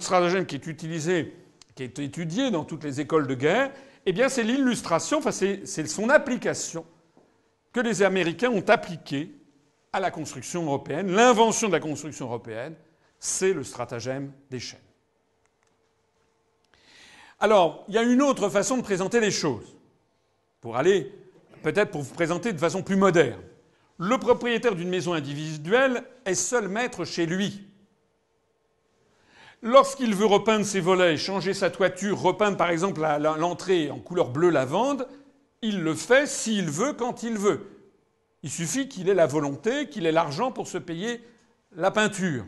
stratagème qui est utilisé, qui est étudié dans toutes les écoles de guerre, eh bien c'est l'illustration, enfin c'est son application que les Américains ont appliquée à la construction européenne. L'invention de la construction européenne, c'est le stratagème des chaînes. Alors, il y a une autre façon de présenter les choses, peut-être pour vous présenter de façon plus moderne. Le propriétaire d'une maison individuelle est seul maître chez lui. Lorsqu'il veut repeindre ses volets, changer sa toiture, repeindre par exemple l'entrée en couleur bleu lavande, il le fait s'il veut, quand il veut. Il suffit qu'il ait la volonté, qu'il ait l'argent pour se payer la peinture.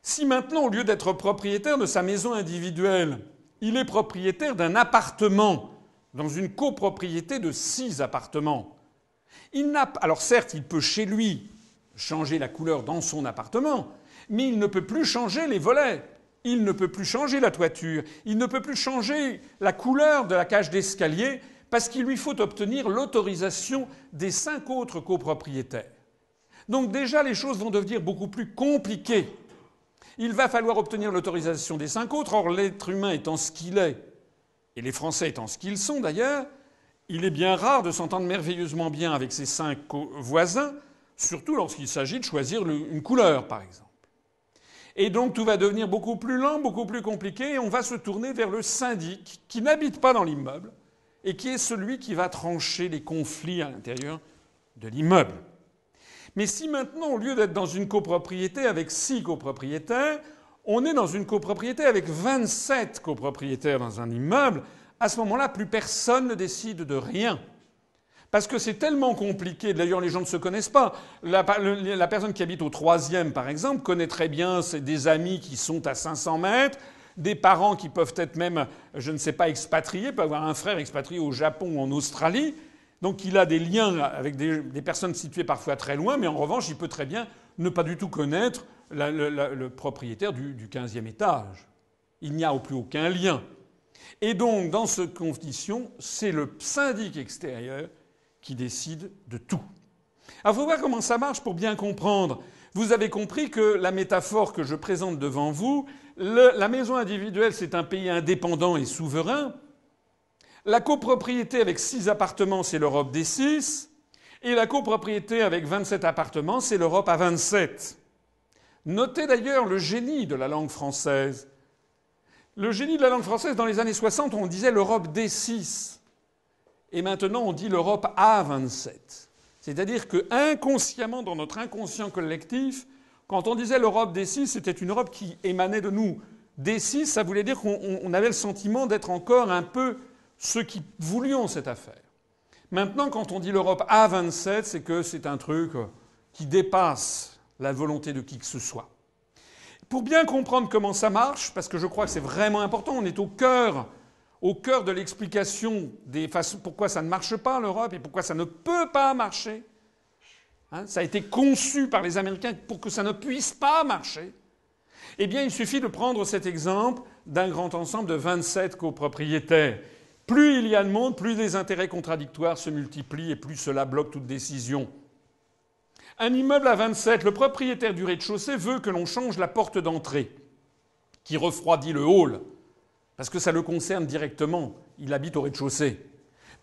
Si maintenant, au lieu d'être propriétaire de sa maison individuelle, il est propriétaire d'un appartement dans une copropriété de 6 appartements, alors certes, il peut chez lui changer la couleur dans son appartement, mais il ne peut plus changer les volets. Il ne peut plus changer la toiture. Il ne peut plus changer la couleur de la cage d'escalier parce qu'il lui faut obtenir l'autorisation des 5 autres copropriétaires. Donc déjà, les choses vont devenir beaucoup plus compliquées. Il va falloir obtenir l'autorisation des 5 autres. Or, l'être humain étant ce qu'il est, et les Français étant ce qu'ils sont d'ailleurs, il est bien rare de s'entendre merveilleusement bien avec ses 5 voisins, surtout lorsqu'il s'agit de choisir une couleur, par exemple. Et donc tout va devenir beaucoup plus lent, beaucoup plus compliqué, et on va se tourner vers le syndic, qui n'habite pas dans l'immeuble, et qui est celui qui va trancher les conflits à l'intérieur de l'immeuble. Mais si maintenant, au lieu d'être dans une copropriété avec 6 copropriétaires, on est dans une copropriété avec 27 copropriétaires dans un immeuble, à ce moment-là, plus personne ne décide de rien. Parce que c'est tellement compliqué. D'ailleurs, les gens ne se connaissent pas. La personne qui habite au 3e, par exemple, connaît très bien des amis qui sont à 500 mètres, des parents qui peuvent être même, je ne sais pas, expatriés, peut avoir un frère expatrié au Japon ou en Australie. Donc il a des liens avec des personnes situées parfois très loin, mais en revanche, il peut très bien ne pas du tout connaître le propriétaire du 15e étage. Il n'y a plus aucun lien. Et donc, dans ces conditions, c'est le syndic extérieur qui décide de tout. Alors, il faut voir comment ça marche pour bien comprendre. Vous avez compris que la métaphore que je présente devant vous, la maison individuelle, c'est un pays indépendant et souverain. La copropriété avec 6 appartements, c'est l'Europe des 6. Et la copropriété avec 27 appartements, c'est l'Europe à 27. Notez d'ailleurs le génie de la langue française. Le génie de la langue française, dans les années 60, on disait l'Europe des 6. Et maintenant, on dit l'Europe à 27. C'est-à-dire que inconsciemment, dans notre inconscient collectif, quand on disait l'Europe des 6, c'était une Europe qui émanait de nous. Des 6, ça voulait dire qu'on avait le sentiment d'être encore un peu ceux qui voulions cette affaire. Maintenant, quand on dit l'Europe à 27, c'est que c'est un truc qui dépasse la volonté de qui que ce soit. Pour bien comprendre comment ça marche, parce que je crois que c'est vraiment important, on est au cœur de l'explication des façons pourquoi ça ne marche pas, l'Europe, et pourquoi ça ne peut pas marcher. Ça a été conçu par les Américains pour que ça ne puisse pas marcher. Eh bien, il suffit de prendre cet exemple d'un grand ensemble de 27 copropriétaires. Plus il y a de monde, plus les intérêts contradictoires se multiplient et plus cela bloque toute décision. Un immeuble à 27, le propriétaire du rez-de-chaussée veut que l'on change la porte d'entrée, qui refroidit le hall, parce que ça le concerne directement. Il habite au rez-de-chaussée.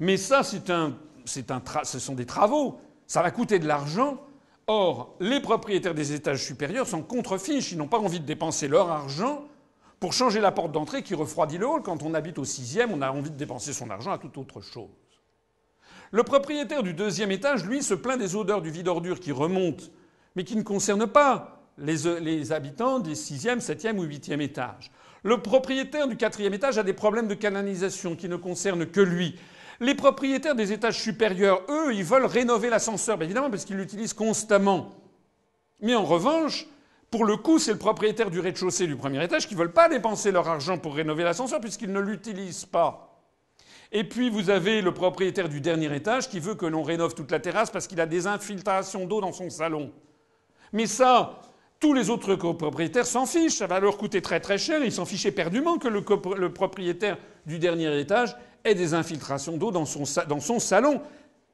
Mais ça, ce sont des travaux. Ça va coûter de l'argent. Or, les propriétaires des étages supérieurs s'en contrefichent. Ils n'ont pas envie de dépenser leur argent pour changer la porte d'entrée qui refroidit le hall. Quand on habite au 6e, on a envie de dépenser son argent à toute autre chose. Le propriétaire du 2e étage, lui, se plaint des odeurs du vide-ordure qui remontent, mais qui ne concernent pas les habitants des 6e, 7e ou 8e étages. Le propriétaire du 4e étage a des problèmes de canalisation qui ne concernent que lui. Les propriétaires des étages supérieurs, eux, ils veulent rénover l'ascenseur, bien évidemment, parce qu'ils l'utilisent constamment. Mais en revanche, pour le coup, c'est le propriétaire du rez-de-chaussée du 1er étage qui ne veulent pas dépenser leur argent pour rénover l'ascenseur puisqu'ils ne l'utilisent pas. Et puis vous avez le propriétaire du dernier étage qui veut que l'on rénove toute la terrasse parce qu'il a des infiltrations d'eau dans son salon. Mais ça, tous les autres copropriétaires s'en fichent. Ça va leur coûter très très cher. Ils s'en fichent éperdument que le propriétaire du dernier étage ait des infiltrations d'eau dans son salon.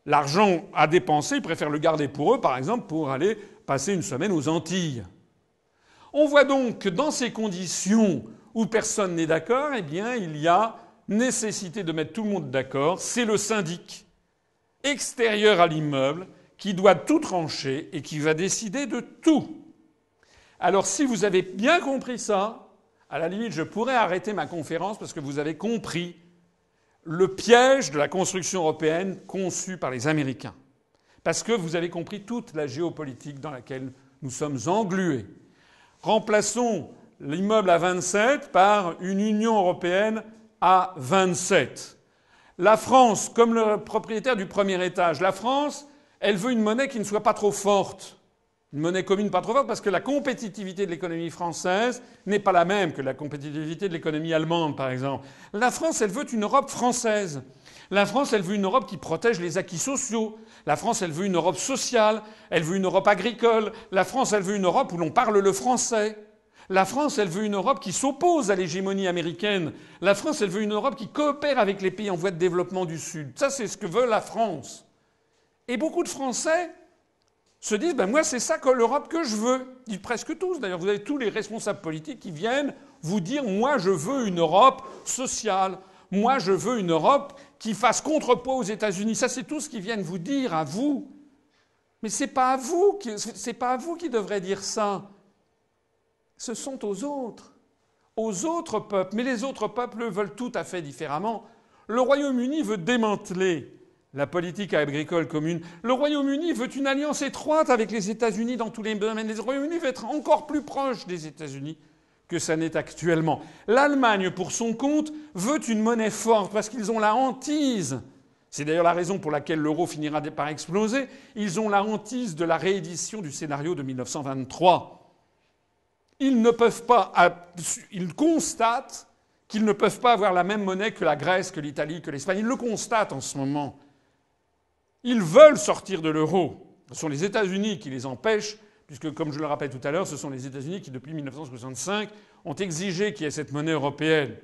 L'argent à dépenser, ils préfèrent le garder pour eux, par exemple, pour aller passer une semaine aux Antilles. On voit donc que dans ces conditions où personne n'est d'accord, eh bien, il y a nécessité de mettre tout le monde d'accord. C'est le syndic extérieur à l'immeuble qui doit tout trancher et qui va décider de tout. Alors, si vous avez bien compris ça, à la limite, je pourrais arrêter ma conférence parce que vous avez compris le piège de la construction européenne conçue par les Américains. Parce que vous avez compris toute la géopolitique dans laquelle nous sommes englués. Remplaçons l'immeuble à 27 par une Union européenne à 27. La France, comme le propriétaire du premier étage, la France, elle veut une monnaie qui ne soit pas trop forte. Une monnaie commune pas trop forte parce que la compétitivité de l'économie française n'est pas la même que la compétitivité de l'économie allemande, par exemple. La France, elle veut une Europe française. La France, elle veut une Europe qui protège les acquis sociaux. La France, elle veut une Europe sociale. Elle veut une Europe agricole. La France, elle veut une Europe où l'on parle le français. La France, elle veut une Europe qui s'oppose à l'hégémonie américaine. La France, elle veut une Europe qui coopère avec les pays en voie de développement du Sud. Ça, c'est ce que veut la France. Et beaucoup de Français se disent « moi, c'est ça que l'Europe que je veux ». Ils disent presque tous. D'ailleurs, vous avez tous les responsables politiques qui viennent vous dire « moi, je veux une Europe sociale. Moi, je veux une Europe qui fasse contrepoids aux États-Unis ». Ça, c'est tout ce qu'ils viennent vous dire à vous. Mais c'est pas à vous qui devrez dire ça. Ce sont aux autres peuples. Mais les autres peuples veulent tout à fait différemment. Le Royaume-Uni veut démanteler la politique agricole commune. Le Royaume-Uni veut une alliance étroite avec les États-Unis dans tous les domaines. Le Royaume-Uni veut être encore plus proche des États-Unis que ça n'est actuellement. L'Allemagne, pour son compte, veut une monnaie forte parce qu'ils ont la hantise. C'est d'ailleurs la raison pour laquelle l'euro finira par exploser. Ils ont la hantise de la réédition du scénario de 1923. Ils constatent qu'ils ne peuvent pas avoir la même monnaie que la Grèce, que l'Italie, que l'Espagne. Ils le constatent en ce moment. Ils veulent sortir de l'euro. Ce sont les États-Unis qui les empêchent, puisque, comme je le rappelle tout à l'heure, ce sont les États-Unis qui, depuis 1965, ont exigé qu'il y ait cette monnaie européenne.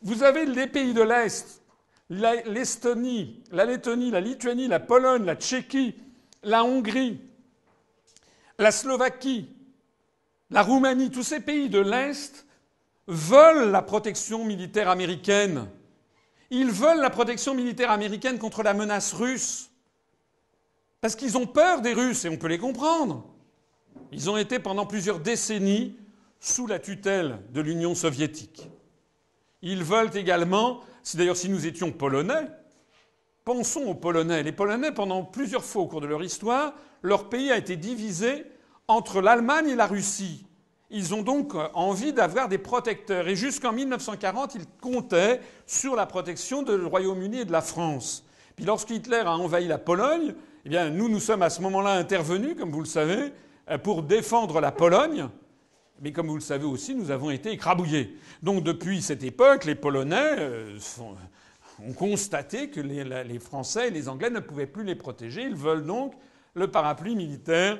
Vous avez les pays de l'Est, l'Estonie, la Lettonie, la Lituanie, la Pologne, la Tchéquie, la Hongrie, la Slovaquie, la Roumanie, tous ces pays de l'Est veulent la protection militaire américaine. Ils veulent la protection militaire américaine contre la menace russe. Parce qu'ils ont peur des Russes, et on peut les comprendre. Ils ont été pendant plusieurs décennies sous la tutelle de l'Union soviétique. Ils veulent également, d'ailleurs si nous étions polonais, pensons aux Polonais. Les Polonais, pendant plusieurs fois au cours de leur histoire, leur pays a été divisé entre l'Allemagne et la Russie. Ils ont donc envie d'avoir des protecteurs. Et jusqu'en 1940, ils comptaient sur la protection du Royaume-Uni et de la France. Puis lorsqu'Hitler a envahi la Pologne, eh bien, nous sommes à ce moment-là intervenus, comme vous le savez, pour défendre la Pologne. Mais comme vous le savez aussi, nous avons été écrabouillés. Donc depuis cette époque, les Polonais ont constaté que les Français et les Anglais ne pouvaient plus les protéger. Ils veulent donc le parapluie militaire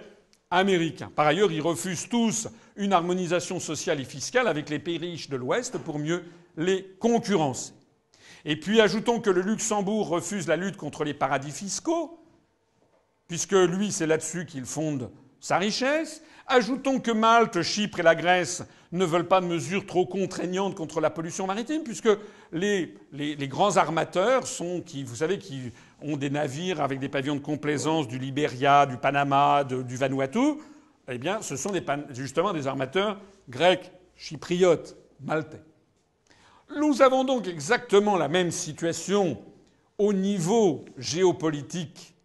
américain. Par ailleurs, ils refusent tous une harmonisation sociale et fiscale avec les pays riches de l'Ouest pour mieux les concurrencer. Et puis ajoutons que le Luxembourg refuse la lutte contre les paradis fiscaux, puisque lui, c'est là-dessus qu'il fonde sa richesse. Ajoutons que Malte, Chypre et la Grèce ne veulent pas de mesures trop contraignantes contre la pollution maritime, puisque les grands armateurs vous savez, qui ont des navires avec des pavillons de complaisance du Libéria, du Panama, du Vanuatu, eh bien, ce sont justement des armateurs grecs, chypriotes, maltais. Nous avons donc exactement la même situation au niveau géopolitique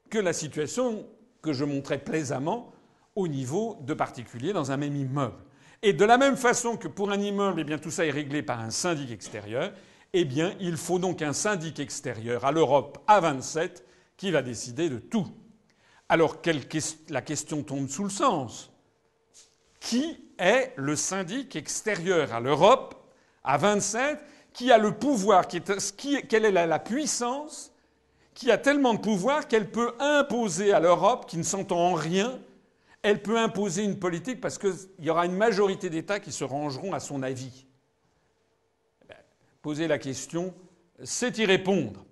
que la situation que je montrais plaisamment au niveau de particuliers dans un même immeuble. Et de la même façon que pour un immeuble, eh bien, tout ça est réglé par un syndic extérieur, eh bien, il faut donc un syndic extérieur à l'Europe à 27 qui va décider de tout. Alors, la question tombe sous le sens. Qui est le syndic extérieur à l'Europe à 27 qui a le pouvoir, quelle est la puissance qui a tellement de pouvoir qu'elle peut imposer à l'Europe, qui ne s'entend en rien, elle peut imposer une politique parce qu'il y aura une majorité d'États qui se rangeront à son avis. Poser la question, c'est y répondre.